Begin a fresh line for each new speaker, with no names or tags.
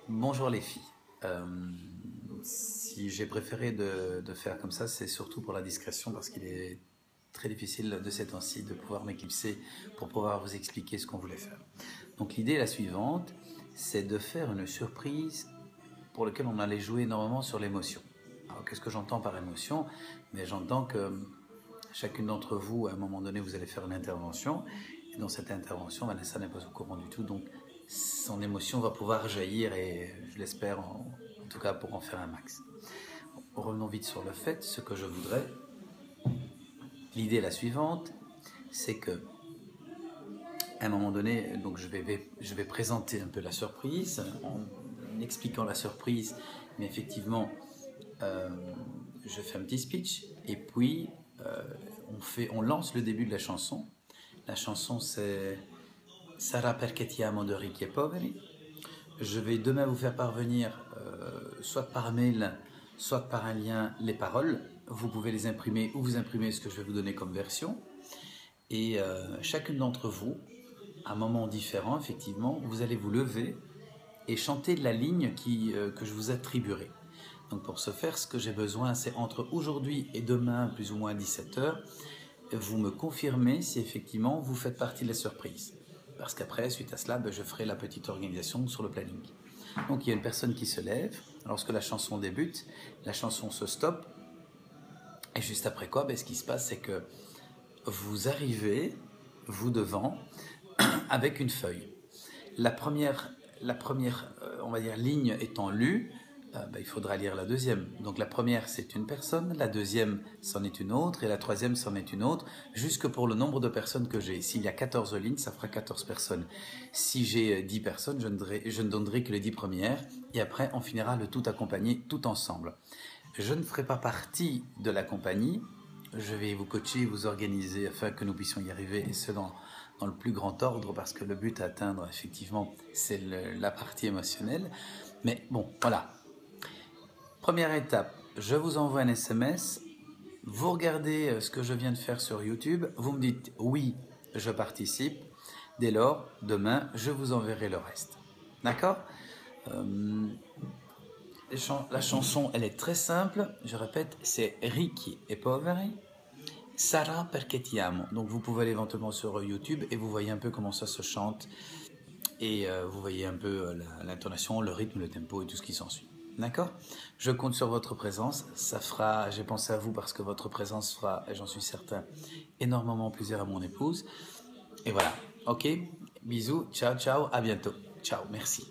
Bonjour les filles. Euh, si j'ai préféré de faire comme ça, c'est surtout pour la discrétion parce qu'il est très difficile de ces temps-ci de pouvoir m'éclipser pour pouvoir vous expliquer ce qu'on voulait faire. Donc l'idée est la suivante, c'est de faire une surprise pour laquelle on allait jouer énormément sur l'émotion. Alors qu'est-ce que j'entends par émotion? Mais j'entends que chacune d'entre vous, à un moment donné, vous allez faire une intervention. Et dans cette intervention, Vanessa n'est pas au courant du tout. Donc, son émotion va pouvoir jaillir et je l'espère, en tout cas, pour en faire un max. Bon, revenons vite sur le fait. Ce que je voudrais, l'idée est la suivante, c'est que à un moment donné, donc je vais présenter un peu la surprise en expliquant la surprise, mais effectivement, euh, je fais un petit speech et puis on lance le début de la chanson. La chanson c'est Sarà perché ti amo de Ricky et Poveri. Je vais demain vous faire parvenir, soit par mail, soit par un lien, les paroles. Vous pouvez les imprimer ou vous imprimer ce que je vais vous donner comme version. Et chacune d'entre vous, à un moment différent, effectivement, vous allez vous lever et chanter la ligne que je vous attribuerai. Donc pour ce faire, ce que j'ai besoin, c'est entre aujourd'hui et demain, plus ou moins à 17h, vous me confirmez si effectivement vous faites partie de la surprise. Parce qu'après, suite à cela, je ferai la petite organisation sur le planning. Donc il y a une personne qui se lève, lorsque la chanson débute, la chanson se stoppe, et juste après quoi, ce qui se passe, c'est que vous arrivez, vous devant, avec une feuille. La première, on va dire, ligne étant lue, il faudra lire la deuxième. Donc la première, c'est une personne, la deuxième, c'en est une autre, et la troisième, c'en est une autre, jusque pour le nombre de personnes que j'ai. S'il y a 14 lignes, ça fera 14 personnes. Si j'ai 10 personnes, je ne donnerai que les 10 premières, et après, on finira le tout accompagné, tout ensemble. Je ne ferai pas partie de la compagnie, je vais vous coacher, vous organiser afin que nous puissions y arriver, et ce dans le plus grand ordre, parce que le but à atteindre, effectivement, c'est la partie émotionnelle. Mais bon, voilà. Première étape, je vous envoie un SMS, vous regardez ce que je viens de faire sur YouTube, vous me dites oui, je participe. Dès lors, demain, je vous enverrai le reste. D'accord? Euh, la chanson, elle est très simple. Je répète, c'est Ricky et Poveri. Sarà perché ti amo. Donc vous pouvez aller éventuellement sur YouTube et vous voyez un peu comment ça se chante. Et vous voyez un peu l'intonation, le rythme, le tempo et tout ce qui s'ensuit. D'accord? Je compte sur votre présence. Ça fera, j'ai pensé à vous parce que votre présence fera, j'en suis certain, énormément plaisir à mon épouse. Et voilà. Ok? Bisous. Ciao, ciao. À bientôt. Ciao. Merci.